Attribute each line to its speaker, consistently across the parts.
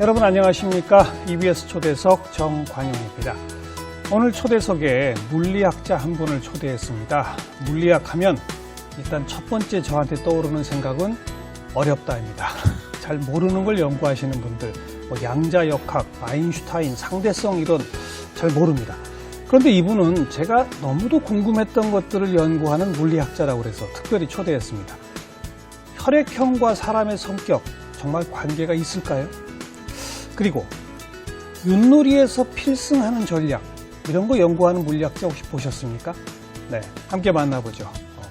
Speaker 1: 여러분 안녕하십니까? EBS 초대석 정관용입니다. 오늘 초대석에 물리학자 한 분을 초대했습니다. 물리학 하면 일단 첫 번째 저한테 떠오르는 생각은 어렵다입니다. 잘 모르는 걸 연구하시는 분들, 양자역학, 아인슈타인, 상대성 이론 잘 모릅니다. 그런데 이분은 제가 너무도 궁금했던 것들을 연구하는 물리학자라고 해서 특별히 초대했습니다. 혈액형과 사람의 성격 정말 관계가 있을까요? 그리고 윷놀이에서 필승하는 전략 이런 거 연구하는 물리학자 혹시 보셨습니까? 네, 함께 만나보죠.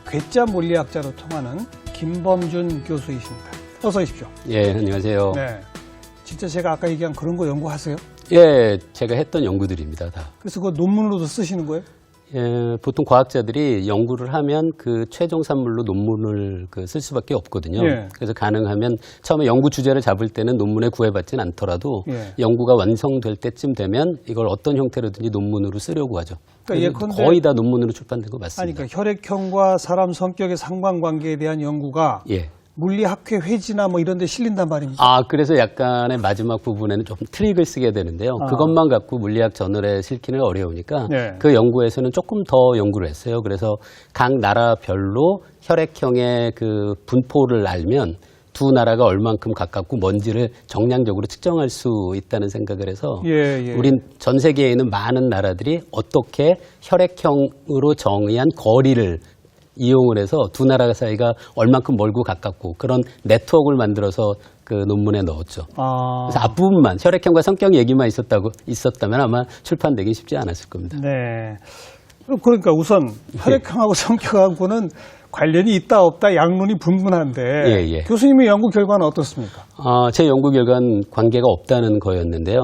Speaker 1: 괴짜 물리학자로 통하는 김범준 교수이십니다. 어서 오십시오.
Speaker 2: 예, 안녕하세요.
Speaker 1: 네, 진짜 제가 아까 얘기한 그런 거 연구하세요?
Speaker 2: 예, 제가 했던 연구들입니다, 다.
Speaker 1: 그래서 그거 논문으로도 쓰시는 거예요?
Speaker 2: 예, 보통 과학자들이 연구를 하면 그 최종 산물로 논문을 쓸 수밖에 없거든요.
Speaker 1: 예.
Speaker 2: 그래서 가능하면 처음에 연구 주제를 잡을 때는 논문에 구애받지는 않더라도
Speaker 1: 예.
Speaker 2: 연구가 완성될 때쯤 되면 이걸 어떤 형태로든지 논문으로 쓰려고 하죠.
Speaker 1: 그러니까
Speaker 2: 그래서 거의 다 논문으로 출판된 거 맞습니다.
Speaker 1: 그러니까 혈액형과 사람 성격의 상관관계에 대한 연구가
Speaker 2: 예.
Speaker 1: 물리학회 회지나 뭐 이런 데 실린단 말입니다.
Speaker 2: 아, 그래서 약간의 마지막 부분에는 좀 트릭을 쓰게 되는데요. 그것만 갖고 물리학 저널에 실기는 어려우니까
Speaker 1: 네.
Speaker 2: 그 연구에서는 조금 더 연구를 했어요. 그래서 각 나라별로 혈액형의 그 분포를 알면 두 나라가 얼만큼 가깝고 뭔지를 정량적으로 측정할 수 있다는 생각을 해서
Speaker 1: 예.
Speaker 2: 우린 전 세계에 있는 많은 나라들이 어떻게 혈액형으로 정의한 거리를 이용을 해서 두 나라 사이가 얼만큼 멀고 가깝고 그런 네트워크를 만들어서 그 논문에 넣었죠. 그래서 앞부분만 혈액형과 성격 얘기만 있었다면 아마 출판되기 쉽지 않았을 겁니다.
Speaker 1: 네. 그러니까 우선 혈액형하고 성격하고는 관련이 있다 없다 양론이 분분한데
Speaker 2: 예.
Speaker 1: 교수님의 연구 결과는 어떻습니까?
Speaker 2: 제 연구 결과는 관계가 없다는 거였는데요.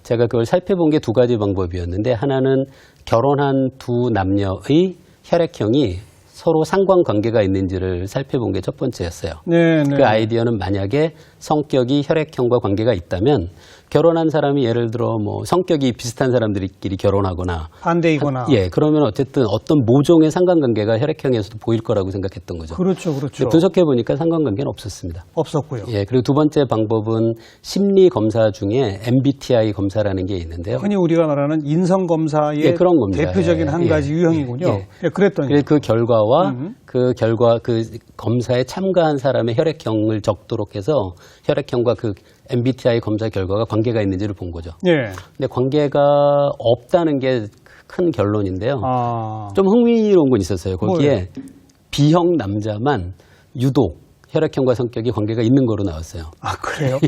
Speaker 2: 제가 그걸 살펴본 게 두 가지 방법이었는데 하나는 결혼한 두 남녀의 혈액형이 서로 상관관계가 있는지를 살펴본 게 첫 번째였어요.
Speaker 1: 네.
Speaker 2: 그 아이디어는 만약에 성격이 혈액형과 관계가 있다면 결혼한 사람이 예를 들어 뭐 성격이 비슷한 사람들끼리 결혼하거나
Speaker 1: 반대이거나.
Speaker 2: 예, 그러면 어쨌든 어떤 모종의 상관관계가 혈액형에서도 보일 거라고 생각했던 거죠.
Speaker 1: 그렇죠.
Speaker 2: 분석해 보니까 상관관계는 없었습니다.
Speaker 1: 없었고요.
Speaker 2: 예, 그리고 두 번째 방법은 심리 검사 중에 MBTI 검사라는 게 있는데요.
Speaker 1: 흔히 우리가 말하는 인성 검사의
Speaker 2: 예, 그런 겁니다.
Speaker 1: 대표적인 한 가지 유형이군요. 그랬더니
Speaker 2: 그래서 그 결과와 그 검사에 참가한 사람의 혈액형을 적도록 해서 혈액형과 그 MBTI 검사 결과가 관계가 있는지를 본 거죠.
Speaker 1: 예.
Speaker 2: 근데 관계가 없다는 게 큰 결론인데요. 좀 흥미로운 건 있었어요. 거기에
Speaker 1: 뭐예요?
Speaker 2: B형 남자만 유독 혈액형과 성격이 관계가 있는 거로 나왔어요.
Speaker 1: 아, 그래요?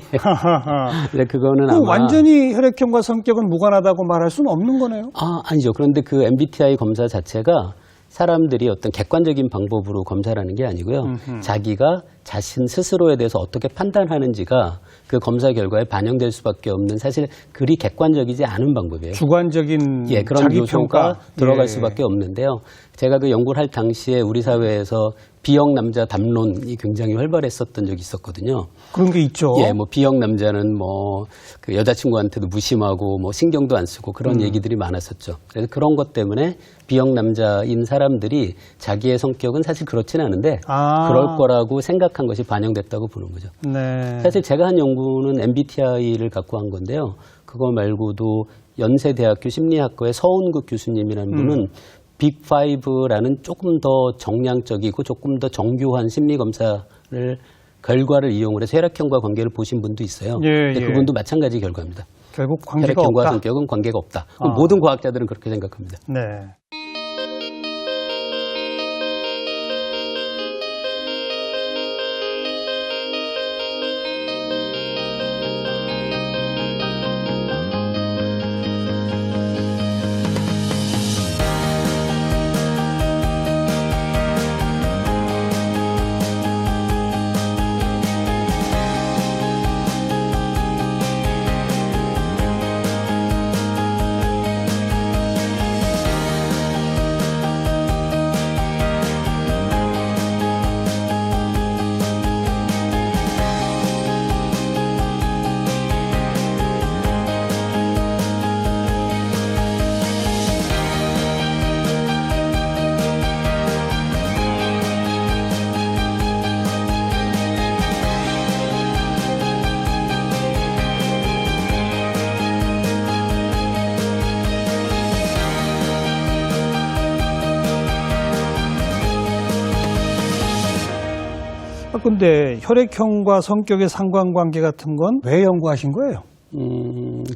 Speaker 2: 근데 그거는 아마
Speaker 1: 완전히 혈액형과 성격은 무관하다고 말할 수는 없는 거네요?
Speaker 2: 아니죠. 그런데 그 MBTI 검사 자체가 사람들이 어떤 객관적인 방법으로 검사라는 게 아니고요. 자기가 자신 스스로에 대해서 어떻게 판단하는지가 그 검사 결과에 반영될 수밖에 없는 사실 그리 객관적이지 않은 방법이에요.
Speaker 1: 주관적인
Speaker 2: 그런
Speaker 1: 자기
Speaker 2: 요소가
Speaker 1: 평가
Speaker 2: 들어갈 수밖에 없는데요. 제가 그 연구를 할 당시에 우리 사회에서 B형 남자 담론이 굉장히 활발했었던 적이 있었거든요.
Speaker 1: 그런 게 있죠.
Speaker 2: 뭐 B형 남자는 뭐 그 여자친구한테도 무심하고 뭐 신경도 안 쓰고 그런 얘기들이 많았었죠. 그래서 그런 것 때문에 B형 남자인 사람들이 자기의 성격은 사실 그렇지는 않은데 그럴 거라고 생각한 것이 반영됐다고 보는 거죠.
Speaker 1: 네.
Speaker 2: 사실 제가 한 연구는 MBTI를 갖고 한 건데요. 그거 말고도 연세대학교 심리학과의 서운국 교수님이라는 분은 빅5라는 조금 더 정량적이고 조금 더 정교한 심리검사를 결과를 이용을 해서 혈액형과 관계를 보신 분도 있어요. 근데 그분도 마찬가지 결과입니다.
Speaker 1: 결국 관계가
Speaker 2: 혈액형과
Speaker 1: 없다.
Speaker 2: 성격은 관계가 없다. 모든 과학자들은 그렇게 생각합니다.
Speaker 1: 네. 근데 혈액형과 성격의 상관관계 같은 건 왜 연구하신 거예요?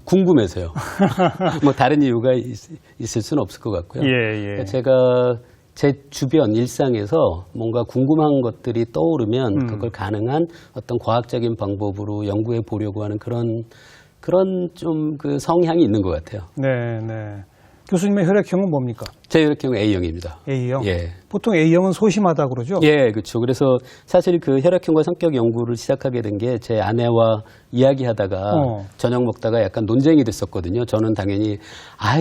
Speaker 2: 궁금해서요. 뭐 다른 이유가 있을 수는 없을 것 같고요.
Speaker 1: 예.
Speaker 2: 제가 제 주변 일상에서 뭔가 궁금한 것들이 떠오르면 그걸 가능한 어떤 과학적인 방법으로 연구해 보려고 하는 그런 좀 그 성향이 있는 것 같아요.
Speaker 1: 네. 교수님의 혈액형은 뭡니까?
Speaker 2: 제 혈액형은 A형입니다.
Speaker 1: A형?
Speaker 2: 예.
Speaker 1: 보통 A형은 소심하다 그러죠?
Speaker 2: 예, 그렇죠. 그래서 사실 그 혈액형과 성격 연구를 시작하게 된 게 제 아내와 이야기하다가 저녁 먹다가 약간 논쟁이 됐었거든요. 저는 당연히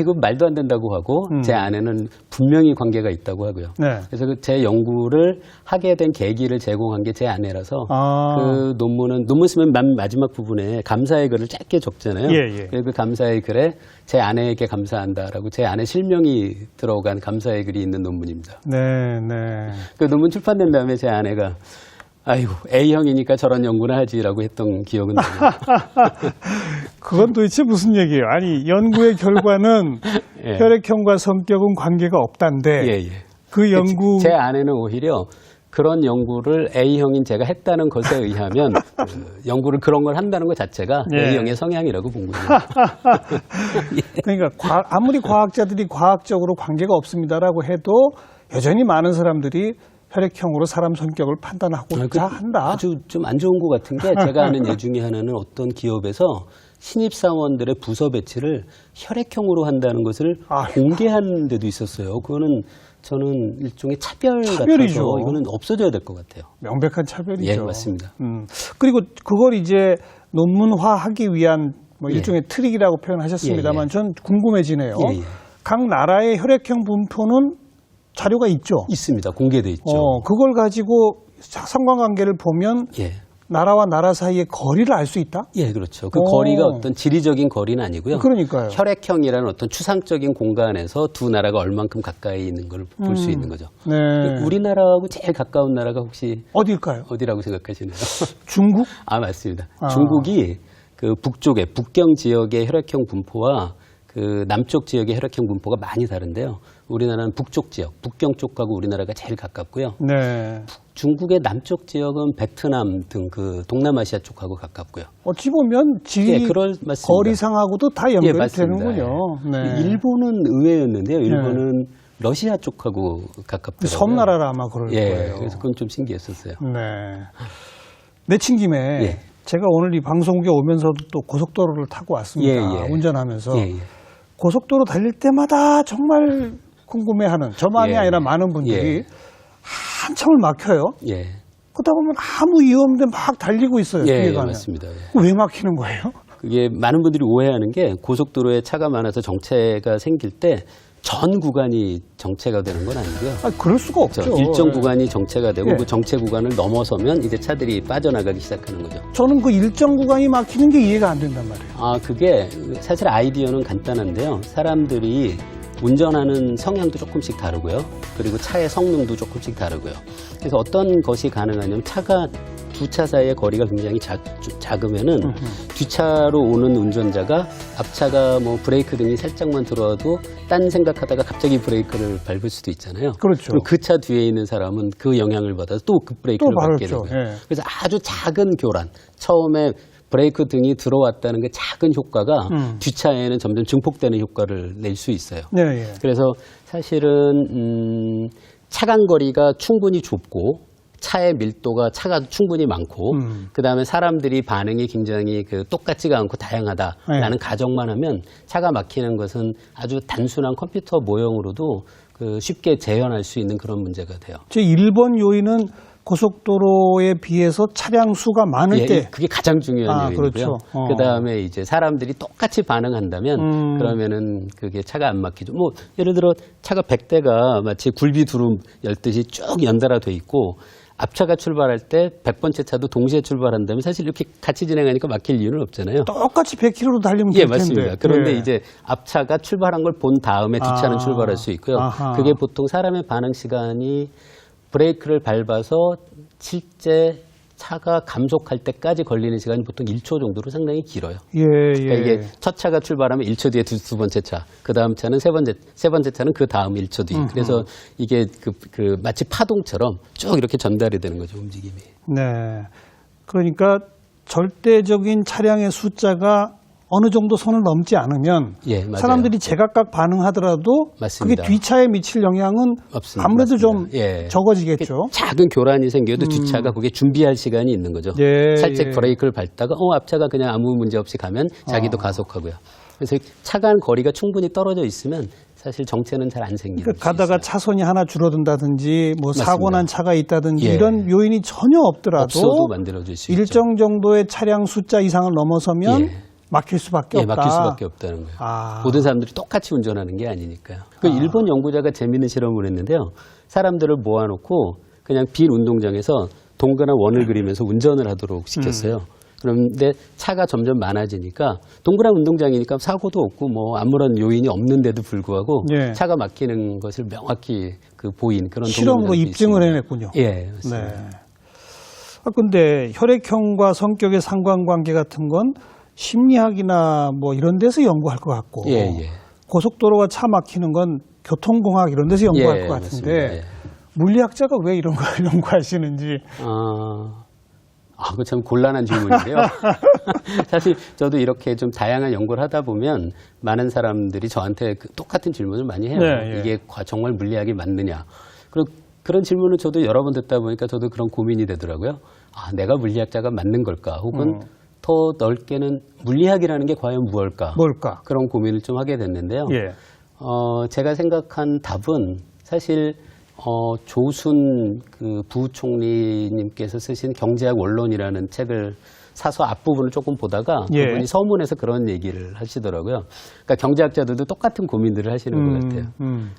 Speaker 2: 이거 말도 안 된다고 하고 제 아내는 분명히 관계가 있다고 하고요.
Speaker 1: 네.
Speaker 2: 그래서 제 연구를 하게 된 계기를 제공한 게 제 아내라서 그 논문 쓰면 맨 마지막 부분에 감사의 글을 짧게 적잖아요.
Speaker 1: 예.
Speaker 2: 그 감사의 글에 제 아내에게 감사한다라고 제 아내 실명이 들어간 감사의 글이 있는 논문입니다.
Speaker 1: 네.
Speaker 2: 그 논문 출판된 다음에 제 아내가 아이고 A형이니까 저런 연구나 하지라고 했던 기억은 나요.
Speaker 1: 그건 도대체 무슨 얘기예요? 아니 연구의 결과는
Speaker 2: 예.
Speaker 1: 혈액형과 성격은 관계가 없단데
Speaker 2: 예.
Speaker 1: 그 연구
Speaker 2: 제 아내는 오히려 그런 연구를 A형인 제가 했다는 것에 의하면 그 연구를 그런 걸 한다는 것 자체가
Speaker 1: 예.
Speaker 2: A형의 성향이라고 본 거예요.
Speaker 1: 그러니까 아무리 과학자들이 과학적으로 관계가 없습니다라고 해도 여전히 많은 사람들이 혈액형으로 사람 성격을 판단하고자 한다.
Speaker 2: 아주 좀 안 좋은 것 같은 게 제가 아는 예 중에 하나는 어떤 기업에서 신입사원들의 부서 배치를 혈액형으로 한다는 것을 공개한 데도 있었어요. 그거는 저는 일종의 차별이죠. 같아서 이거는 없어져야 될 것 같아요.
Speaker 1: 명백한 차별이죠.
Speaker 2: 예, 맞습니다.
Speaker 1: 그리고 그걸 이제 논문화하기 위한 뭐 일종의 트릭이라고 표현하셨습니다만 전 궁금해지네요. 각 나라의 혈액형 분포는 자료가 있죠?
Speaker 2: 있습니다. 공개돼 있죠.
Speaker 1: 그걸 가지고 상관관계를 보면 나라와 나라 사이의 거리를 알 수 있다?
Speaker 2: 예, 그렇죠. 그 거리가 어떤 지리적인 거리는 아니고요.
Speaker 1: 그러니까요.
Speaker 2: 혈액형이라는 어떤 추상적인 공간에서 두 나라가 얼만큼 가까이 있는 걸 볼 수 있는 거죠.
Speaker 1: 네.
Speaker 2: 우리나라하고 제일 가까운 나라가 혹시
Speaker 1: 어딜까요?
Speaker 2: 어디라고 생각하시나요?
Speaker 1: 중국?
Speaker 2: 맞습니다. 중국이 그 북쪽에 북경 지역의 혈액형 분포와 그 남쪽 지역의 혈액형 분포가 많이 다른데요. 우리나라는 북쪽 지역, 북경 쪽하고 우리나라가 제일 가깝고요.
Speaker 1: 네.
Speaker 2: 중국의 남쪽 지역은 베트남 등 그 동남아시아 쪽하고 가깝고요.
Speaker 1: 어찌 보면 지리 거리상하고도 다 연결이 되는군요.
Speaker 2: 네. 일본은 의외였는데요. 일본은 러시아 쪽하고 가깝더라고요.
Speaker 1: 섬나라라 아마 그럴 거예요.
Speaker 2: 그래서 그건 좀 신기했었어요.
Speaker 1: 네. 내친 김에 제가 오늘 이 방송국에 오면서도 또 고속도로를 타고 왔습니다. 운전하면서. 고속도로 달릴 때마다 정말 궁금해하는 저만이 아니라 많은 분들이 한참을 막혀요. 그러다 보면 아무 이유 없는데 막 달리고 있어요. 뒤에 가면.
Speaker 2: 맞습니다.
Speaker 1: 왜 막히는 거예요?
Speaker 2: 그게 많은 분들이 오해하는 게 고속도로에 차가 많아서 정체가 생길 때 전 구간이 정체가 되는 건 아니고요.
Speaker 1: 그럴 수가 없죠.
Speaker 2: 일정 구간이 정체가 되고 그 정체 구간을 넘어서면 이제 차들이 빠져나가기 시작하는 거죠.
Speaker 1: 저는 그 일정 구간이 막히는 게 이해가 안 된단 말이에요.
Speaker 2: 그게 사실 아이디어는 간단한데요. 사람들이 운전하는 성향도 조금씩 다르고요. 그리고 차의 성능도 조금씩 다르고요. 그래서 어떤 것이 가능하냐면 차가 두 차 사이의 거리가 굉장히 작으면은 뒷차로 오는 운전자가 앞차가 뭐 브레이크 등이 살짝만 들어와도 딴 생각하다가 갑자기 브레이크를 밟을 수도 있잖아요.
Speaker 1: 그렇죠.
Speaker 2: 그럼 그 차 뒤에 있는 사람은 그 영향을 받아서 또 그 브레이크를 밟게 되고요. 그래서 아주 작은 교란, 처음에 브레이크 등이 들어왔다는 게 작은 효과가 뒷차에는 점점 증폭되는 효과를 낼 수 있어요. 그래서 사실은 차간 거리가 충분히 좁고 차의 밀도가 차가 충분히 많고 그다음에 사람들이 반응이 굉장히 똑같지가 않고 다양하다라는 가정만 하면 차가 막히는 것은 아주 단순한 컴퓨터 모형으로도 쉽게 재현할 수 있는 그런 문제가 돼요.
Speaker 1: 제 1번 요인은 고속도로에 비해서 차량 수가 많을 때
Speaker 2: 그게 가장 중요한 요인이고요.
Speaker 1: 그렇죠.
Speaker 2: 그다음에 이제 사람들이 똑같이 반응한다면 그러면은 그게 차가 안 막히죠. 뭐 예를 들어 차가 100대가 마치 굴비두름 열듯이 쭉 연달아 돼 있고 앞차가 출발할 때 100번째 차도 동시에 출발한다면 사실 이렇게 같이 진행하니까 막힐 이유는 없잖아요.
Speaker 1: 똑같이 100km로 달리면 될 텐데.
Speaker 2: 맞습니다. 그런데 이제 앞차가 출발한 걸 본 다음에 뒷차는 출발할 수 있고요. 그게 보통 사람의 반응 시간이 브레이크를 밟아서 실제 차가 감속할 때까지 걸리는 시간이 보통 1초 정도로 상당히 길어요.
Speaker 1: 예,
Speaker 2: 그러니까
Speaker 1: 예.
Speaker 2: 이게 첫 차가 출발하면 1초 뒤에 두 번째 차, 그 다음 차는 세 번째 차는 그 다음 1초 뒤. 그래서 이게 마치 파동처럼 쭉 이렇게 전달이 되는 거죠, 움직임이.
Speaker 1: 네. 그러니까 절대적인 차량의 숫자가 어느 정도 선을 넘지 않으면
Speaker 2: 예, 맞아요.
Speaker 1: 사람들이 제각각 반응하더라도
Speaker 2: 맞습니다.
Speaker 1: 그게 뒷차에 미칠 영향은
Speaker 2: 없습니다.
Speaker 1: 아무래도
Speaker 2: 맞습니다.
Speaker 1: 좀
Speaker 2: 예.
Speaker 1: 적어지겠죠.
Speaker 2: 작은 교란이 생겨도 뒷차가 그게 준비할 시간이 있는 거죠.
Speaker 1: 예,
Speaker 2: 살짝
Speaker 1: 예.
Speaker 2: 브레이크를 밟다가 앞차가 그냥 아무 문제 없이 가면 자기도 가속하고요. 그래서 차 간 거리가 충분히 떨어져 있으면 사실 정체는 잘 안 생기는
Speaker 1: 그러니까 가다가 차선이 하나 줄어든다든지 뭐 사고 난 차가 있다든지
Speaker 2: 예.
Speaker 1: 이런 요인이 전혀 없더라도
Speaker 2: 없어도 만들어질 수 있죠.
Speaker 1: 일정 정도의 차량 숫자 이상을 넘어서면
Speaker 2: 예.
Speaker 1: 막힐 수밖에
Speaker 2: 예,
Speaker 1: 없다.
Speaker 2: 막힐 수밖에 없다는 거예요.
Speaker 1: 아.
Speaker 2: 모든 사람들이 똑같이 운전하는 게 아니니까요. 그 일본 연구자가 재미있는 실험을 했는데요. 사람들을 모아놓고 그냥 빈 운동장에서 동그란 원을 그리면서 운전을 하도록 시켰어요. 그런데 차가 점점 많아지니까 동그란 운동장이니까 사고도 없고 뭐 아무런 요인이 없는데도 불구하고
Speaker 1: 예.
Speaker 2: 차가 막히는 것을 명확히 보인 그런
Speaker 1: 실험으로
Speaker 2: 동영상도
Speaker 1: 입증을
Speaker 2: 있습니다.
Speaker 1: 해냈군요.
Speaker 2: 예, 맞습니다.
Speaker 1: 네. 근데 혈액형과 성격의 상관관계 같은 건 심리학이나 뭐 이런 데서 연구할 것 같고
Speaker 2: 예, 예.
Speaker 1: 고속도로가 차 막히는 건 교통공학 이런 데서 연구할
Speaker 2: 예,
Speaker 1: 것 같은데
Speaker 2: 맞습니다. 예.
Speaker 1: 물리학자가 왜 이런 걸 연구하시는지.
Speaker 2: 그거 참 곤란한 질문인데요. 사실 저도 이렇게 좀 다양한 연구를 하다 보면 많은 사람들이 저한테 똑같은 질문을 많이 해요.
Speaker 1: 네, 예.
Speaker 2: 이게 정말 물리학이 맞느냐. 그런 질문을 저도 여러 번 듣다 보니까 저도 그런 고민이 되더라고요. 내가 물리학자가 맞는 걸까? 혹은 더 넓게는 물리학이라는 게 과연 무엇일까?
Speaker 1: 뭘까?
Speaker 2: 그런 고민을 좀 하게 됐는데요.
Speaker 1: 예.
Speaker 2: 제가 생각한 답은 사실 조순 부총리님께서 쓰신 경제학 원론이라는 책을 사서 앞부분을 조금 보다가
Speaker 1: 예.
Speaker 2: 그분이 서문에서 그런 얘기를 하시더라고요. 그러니까 경제학자들도 똑같은 고민들을 하시는 것 같아요.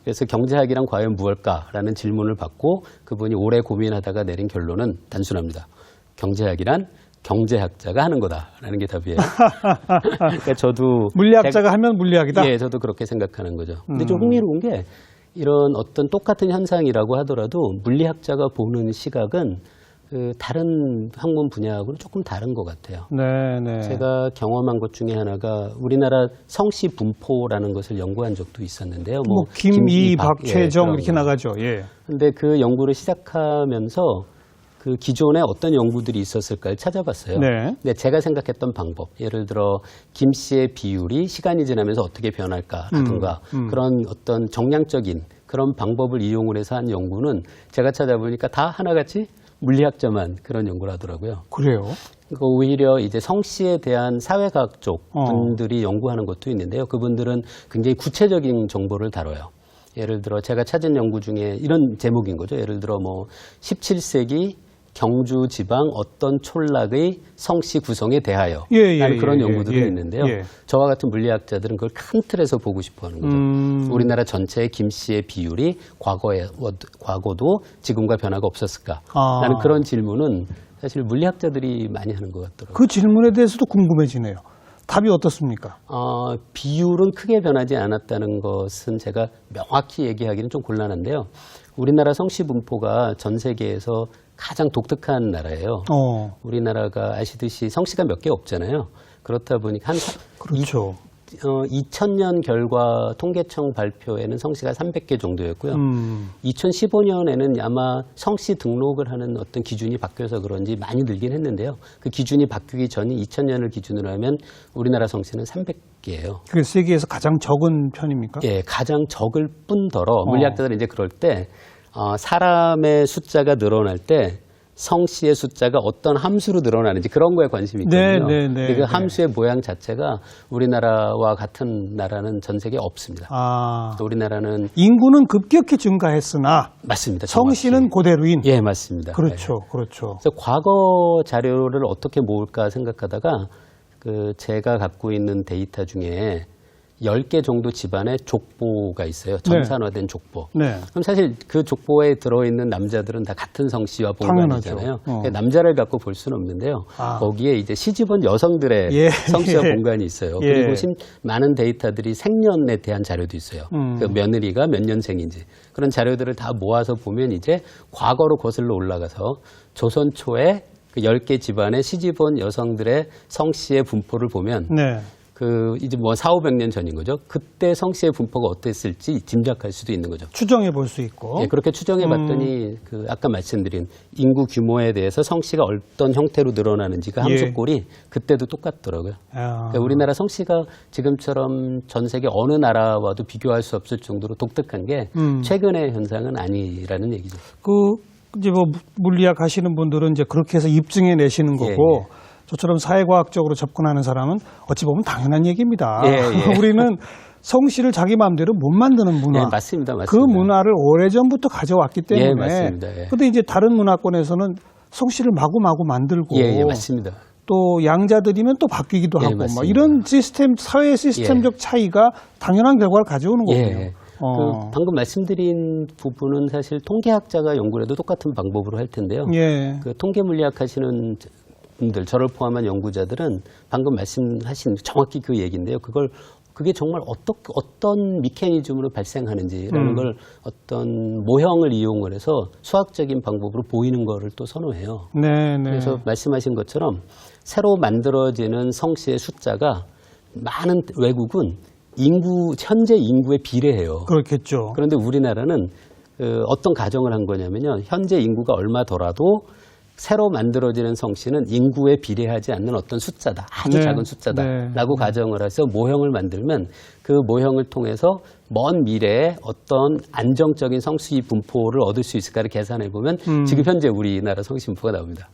Speaker 2: 그래서 경제학이란 과연 무엇일까라는 질문을 받고 그분이 오래 고민하다가 내린 결론은 단순합니다. 경제학이란 경제학자가 하는 거다라는 게 답이에요. 그러니까 저도
Speaker 1: 물리학자가 하면 물리학이다.
Speaker 2: 예, 저도 그렇게 생각하는 거죠. 근데 좀 흥미로운 게 이런 어떤 똑같은 현상이라고 하더라도 물리학자가 보는 시각은 다른 학문 분야하고는 조금 다른 것 같아요.
Speaker 1: 네, 네.
Speaker 2: 제가 경험한 것 중에 하나가 우리나라 성씨 분포라는 것을 연구한 적도 있었는데요.
Speaker 1: 뭐 김이,
Speaker 2: 박,
Speaker 1: 박최정
Speaker 2: 예,
Speaker 1: 이렇게 나가죠. 예.
Speaker 2: 근데 그 연구를 시작하면서 그 기존에 어떤 연구들이 있었을까를 찾아봤어요.
Speaker 1: 네.
Speaker 2: 근데 제가 생각했던 방법, 예를 들어 김 씨의 비율이 시간이 지나면서 어떻게 변할까라든가 그런 어떤 정량적인 그런 방법을 이용을 해서 한 연구는 제가 찾아보니까 다 하나같이 물리학자만 그런 연구를 하더라고요.
Speaker 1: 그래요?
Speaker 2: 그러니까 오히려 이제 성 씨에 대한 사회과학 쪽 분들이 연구하는 것도 있는데요. 그분들은 굉장히 구체적인 정보를 다뤄요. 예를 들어 제가 찾은 연구 중에 이런 제목인 거죠. 예를 들어 뭐 17세기 경주 지방 어떤 촌락의 성씨 구성에 대하여 라는 그런 연구들이 있는데요. 저와 같은 물리학자들은 그걸 큰 틀에서 보고 싶어 하는 거죠. 우리나라 전체의 김 씨의 비율이 과거도 지금과 변화가 없었을까? 라는 그런 질문은 사실 물리학자들이 많이 하는 것 같더라고요.
Speaker 1: 그 질문에 대해서도 궁금해지네요. 답이 어떻습니까?
Speaker 2: 비율은 크게 변하지 않았다는 것은 제가 명확히 얘기하기는 좀 곤란한데요. 우리나라 성씨 분포가 전 세계에서 가장 독특한 나라예요. 우리나라가 아시듯이 성씨가 몇 개 없잖아요. 그렇다 보니까
Speaker 1: 그렇죠.
Speaker 2: 2000년 결과 통계청 발표에는 성씨가 300개 정도였고요. 2015년에는 아마 성씨 등록을 하는 어떤 기준이 바뀌어서 그런지 많이 늘긴 했는데요. 그 기준이 바뀌기 전인 2000년을 기준으로 하면 우리나라 성씨는 300개예요.
Speaker 1: 그게 세계에서 가장 적은 편입니까?
Speaker 2: 예, 가장 적을 뿐더러 물리학자들은 이제 그럴 때 사람의 숫자가 늘어날 때 성씨의 숫자가 어떤 함수로 늘어나는지 그런 거에 관심이 있거든요. 그 함수의 모양 자체가 우리나라와 같은 나라는 전 세계에 없습니다. 우리나라는
Speaker 1: 인구는 급격히 증가했으나
Speaker 2: 맞습니다.
Speaker 1: 성씨는 그대로인.
Speaker 2: 예, 맞습니다.
Speaker 1: 그렇죠,
Speaker 2: 네.
Speaker 1: 그렇죠.
Speaker 2: 그래서 과거 자료를 어떻게 모을까 생각하다가 제가 갖고 있는 데이터 중에 10개 정도 집안에 족보가 있어요. 정산화된 족보.
Speaker 1: 네.
Speaker 2: 그럼 사실 그 족보에 들어있는 남자들은 다 같은 성씨와 본관이잖아요. 그러니까 남자를 갖고 볼 수는 없는데요. 거기에 이제 시집온 여성들의 성씨와 본관이 있어요. 그리고 많은 데이터들이 생년에 대한 자료도 있어요. 그 며느리가 몇 년생인지. 그런 자료들을 다 모아서 보면 이제 과거로 거슬러 올라가서 조선 초에 그 10개 집안에 시집온 여성들의 성씨의 분포를 보면
Speaker 1: 네.
Speaker 2: 그 이제 뭐 400~500년 전인 거죠. 그때 성씨의 분포가 어땠을지 짐작할 수도 있는 거죠.
Speaker 1: 추정해 볼 수 있고.
Speaker 2: 예, 그렇게 추정해 봤더니 그 아까 말씀드린 인구 규모에 대해서 성씨가 어떤 형태로 늘어나는지 그 함수꼴이 그때도 똑같더라고요.
Speaker 1: 아.
Speaker 2: 그러니까 우리나라 성씨가 지금처럼 전 세계 어느 나라와도 비교할 수 없을 정도로 독특한 게 최근의 현상은 아니라는 얘기죠.
Speaker 1: 그 이제 뭐 물리학 하시는 분들은 이제 그렇게 해서 입증해 내시는 거고 저처럼 사회과학적으로 접근하는 사람은 어찌 보면 당연한 얘기입니다. 우리는 성씨를 자기 마음대로 못 만드는 문화.
Speaker 2: 예, 맞습니다.
Speaker 1: 그 문화를 오래전부터 가져왔기 때문에.
Speaker 2: 예, 맞습니다. 예.
Speaker 1: 근데 이제 다른 문화권에서는 성씨를 마구마구 만들고.
Speaker 2: 예, 맞습니다.
Speaker 1: 또 양자들이면 또 바뀌기도 하고
Speaker 2: 맞습니다.
Speaker 1: 막 이런 시스템, 사회 시스템적 차이가 당연한 결과를 가져오는 거군요.
Speaker 2: 그 방금 말씀드린 부분은 사실 통계학자가 연구를 해도 똑같은 방법으로 할 텐데요. 그 통계 물리학 하시는 분들, 저를 포함한 연구자들은 방금 말씀하신 정확히 그 얘기인데요. 그게 정말 어떤 미케니즘으로 발생하는지라는 걸 어떤 모형을 이용을 해서 수학적인 방법으로 보이는 거를 또 선호해요. 그래서 말씀하신 것처럼 새로 만들어지는 성씨의 숫자가 많은 외국은 현재 인구에 비례해요.
Speaker 1: 그렇겠죠.
Speaker 2: 그런데 우리나라는 어떤 가정을 한 거냐면요. 현재 인구가 얼마더라도 새로 만들어지는 성씨는 인구에 비례하지 않는 어떤 숫자다. 아주 작은 숫자다라고 가정을 해서 모형을 만들면 그 모형을 통해서 먼 미래에 어떤 안정적인 성씨 분포를 얻을 수 있을까를 계산해 보면 지금 현재 우리나라 성씨 분포가 나옵니다.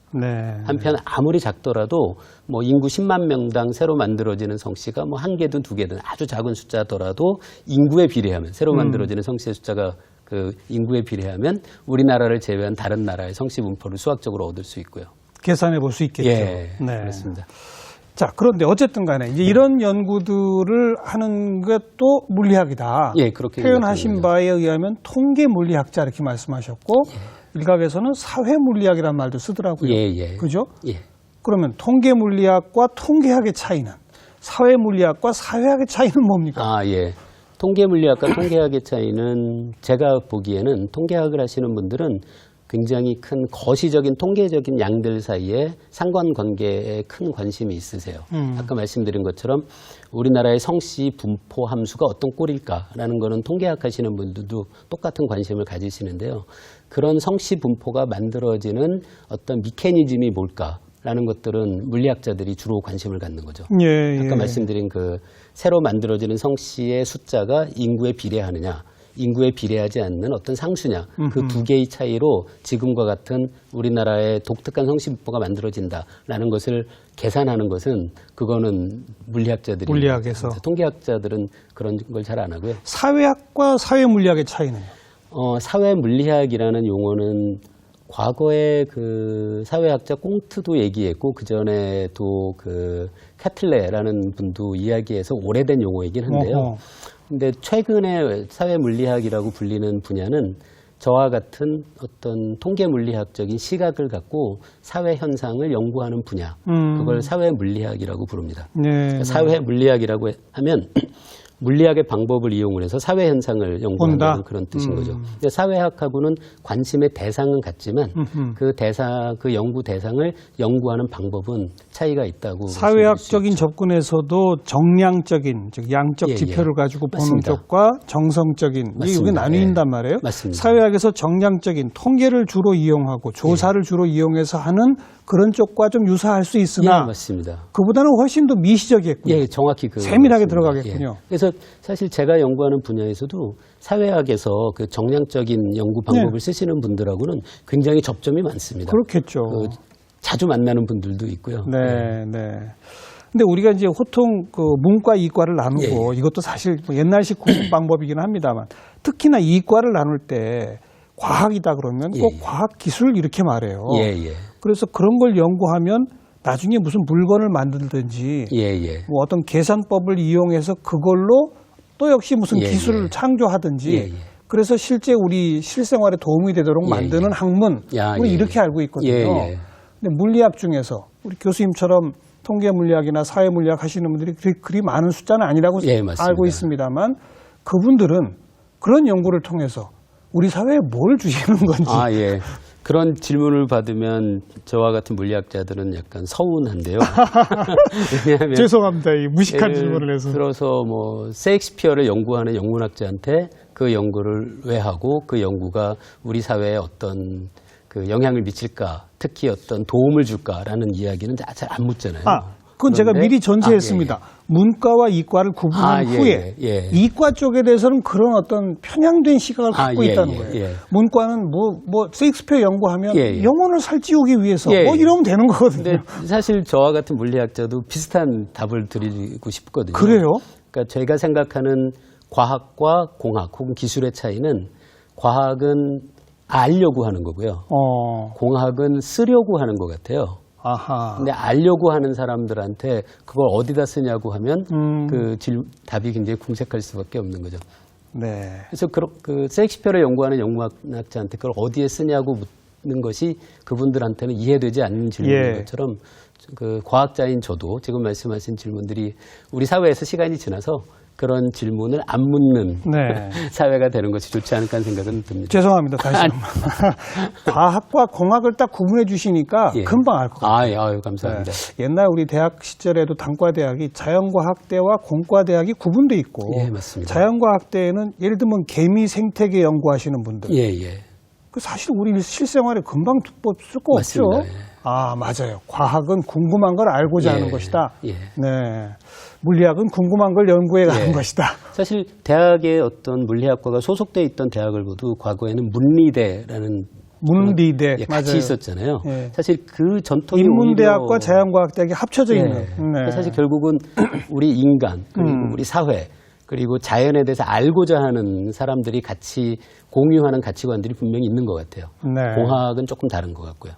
Speaker 2: 한편 아무리 작더라도 뭐 인구 10만 명당 새로 만들어지는 성씨가 뭐 1개든 2개든 아주 작은 숫자더라도 인구에 비례하면 새로 만들어지는 성씨의 숫자가 그 인구에 비례하면 우리나라를 제외한 다른 나라의 성씨 분포를 수학적으로 얻을 수 있고요.
Speaker 1: 계산해 볼 수 있겠죠.
Speaker 2: 그렇습니다.
Speaker 1: 자, 그런데 어쨌든 간에 이제 이런 연구들을 하는 것도 물리학이다.
Speaker 2: 그렇게
Speaker 1: 표현하신 바에 의하면 통계 물리학자 이렇게 말씀하셨고 일각에서는 사회 물리학이라는 말도 쓰더라고요. 그죠? 그러면 통계 물리학과 통계학의 차이는 사회 물리학과 사회학의 차이는 뭡니까?
Speaker 2: 통계 물리학과 통계학의 차이는 제가 보기에는 통계학을 하시는 분들은 굉장히 큰 거시적인 통계적인 양들 사이에 상관관계에 큰 관심이 있으세요. 아까 말씀드린 것처럼 우리나라의 성씨 분포 함수가 어떤 꼴일까라는 거는 통계학 하시는 분들도 똑같은 관심을 가지시는데요. 그런 성씨 분포가 만들어지는 어떤 미케니즘이 뭘까라는 것들은 물리학자들이 주로 관심을 갖는 거죠. 아까 말씀드린 그 새로 만들어지는 성씨의 숫자가 인구에 비례하느냐, 인구에 비례하지 않는 어떤 상수냐, 그 두 개의 차이로 지금과 같은 우리나라의 독특한 성씨 분포가 만들어진다라는 것을 계산하는 것은 그거는 물리학에서 통계학자들은 그런 걸 잘 안 하고요.
Speaker 1: 사회학과 사회 물리학의 차이는?
Speaker 2: 사회 물리학이라는 용어는 과거에 그 사회학자 꽁트도 얘기했고 그 전에도 그 캐틀레라는 분도 이야기해서 오래된 용어이긴 한데요. 근데 최근에 사회 물리학이라고 불리는 분야는 저와 같은 어떤 통계 물리학적인 시각을 갖고 사회 현상을 연구하는 분야, 그걸 사회 물리학이라고 부릅니다. 그러니까 사회 물리학이라고 하면 물리학의 방법을 이용을 해서 사회 현상을 연구하는 그런 뜻인 거죠. 근데 사회학하고는 관심의 대상은 같지만 그 연구 대상을 연구하는 방법은 차이가 있다고.
Speaker 1: 사회학적인 접근에서도 정량적인, 즉 양적 지표를 가지고 보는 쪽과 정성적인 이게 나뉘는단 말이에요.
Speaker 2: 맞습니다.
Speaker 1: 사회학에서 정량적인 통계를 주로 이용하고 조사를 주로 이용해서 하는 그런 쪽과 좀 유사할 수 있으나
Speaker 2: 맞습니다.
Speaker 1: 그보다는 훨씬 더 미시적이겠군요.
Speaker 2: 정확히
Speaker 1: 세밀하게 들어가겠군요.
Speaker 2: 그래서 사실 제가 연구하는 분야에서도 사회학에서 그 정량적인 연구 방법을 쓰시는 분들하고는 굉장히 접점이 많습니다.
Speaker 1: 그렇겠죠.
Speaker 2: 자주 만나는 분들도 있고요.
Speaker 1: 근데 우리가 이제 보통 그 문과 이과를 나누고 이것도 사실 옛날식 공부 방법이긴 합니다만 특히나 이과를 나눌 때 과학이다 그러면 꼭 과학 기술 이렇게 말해요. 그래서 그런 걸 연구하면 나중에 무슨 물건을 만들든지 뭐 어떤 계산법을 이용해서 그걸로 또 역시 무슨 기술을 창조하든지 그래서 실제 우리 실생활에 도움이 되도록 만드는 학문 우리 이렇게 알고 있거든요. 근데 물리학 중에서 우리 교수님처럼 통계 물리학이나 사회 물리학 하시는 분들이 그리 많은 숫자는 아니라고 알고 있습니다만 그분들은 그런 연구를 통해서 우리 사회에 뭘 주시는 건지
Speaker 2: 그런 질문을 받으면 저와 같은 물리학자들은 약간 서운한데요. 왜냐하면
Speaker 1: 죄송합니다. 이 무식한
Speaker 2: 예를
Speaker 1: 질문을 해서.
Speaker 2: 들어서 뭐 셰익스피어를 연구하는 영문학자한테 그 연구를 왜 하고 그 연구가 우리 사회에 어떤 그 영향을 미칠까, 특히 어떤 도움을 줄까라는 이야기는 잘 안 묻잖아요.
Speaker 1: 그건 제가
Speaker 2: 그런데-
Speaker 1: 미리 전제했습니다. 문과와 이과를 구분한 후에 이과 쪽에 대해서는 그런 어떤 편향된 시각을 갖고 있다는 거예요. 문과는 뭐 셰익스피어 연구하면 영혼을 살찌우기 위해서 뭐 이러면 되는 거거든요.
Speaker 2: 근데 사실 저와 같은 물리학자도 비슷한 답을 드리고 싶거든요.
Speaker 1: 그래요?
Speaker 2: 그러니까 제가 생각하는 과학과 공학 혹은 기술의 차이는 과학은 알려고 하는 거고요. 공학은 쓰려고 하는 것 같아요.
Speaker 1: 아하.
Speaker 2: 근데 알려고 하는 사람들한테 그걸 어디다 쓰냐고 하면 답이 굉장히 궁색할 수밖에 없는 거죠.
Speaker 1: 네.
Speaker 2: 그래서 그 셰익스피어를 연구하는 영문학자한테 그걸 어디에 쓰냐고 묻는 것이 그분들한테는 이해되지 않는 질문인 것처럼 그 과학자인 저도 지금 말씀하신 질문들이 우리 사회에서 시간이 지나서 그런 질문을 안 묻는 사회가 되는 것이 좋지 않을까 하는 생각은 듭니다.
Speaker 1: 죄송합니다. 다시 한번. 과학과 공학을 딱 구분해 주시니까 금방 알 것 같아요.
Speaker 2: 아유, 감사합니다.
Speaker 1: 옛날 우리 대학 시절에도 단과대학이 자연과학대와 공과대학이 구분돼 있고
Speaker 2: 맞습니다.
Speaker 1: 자연과학대에는 예를 들면 개미 생태계 연구하시는 분들 그 사실 우리 실생활에 금방 쓸 거 없죠. 맞아요. 과학은 궁금한 걸 알고자 하는 것이다. 네. 물리학은 궁금한 걸 연구해 가는 것이다.
Speaker 2: 사실 대학의 어떤 물리학과가 소속돼 있던 대학을 봐도 과거에는 문리대라는
Speaker 1: 문리대
Speaker 2: 같이
Speaker 1: 맞아요.
Speaker 2: 있었잖아요. 사실 그 전통이
Speaker 1: 인문대학과 자연과학대학이 합쳐져 있는.
Speaker 2: 사실 결국은 우리 인간 그리고 우리 사회 그리고 자연에 대해서 알고자 하는 사람들이 같이 공유하는 가치관들이 분명히 있는 것 같아요. 공학은 조금 다른 것 같고요.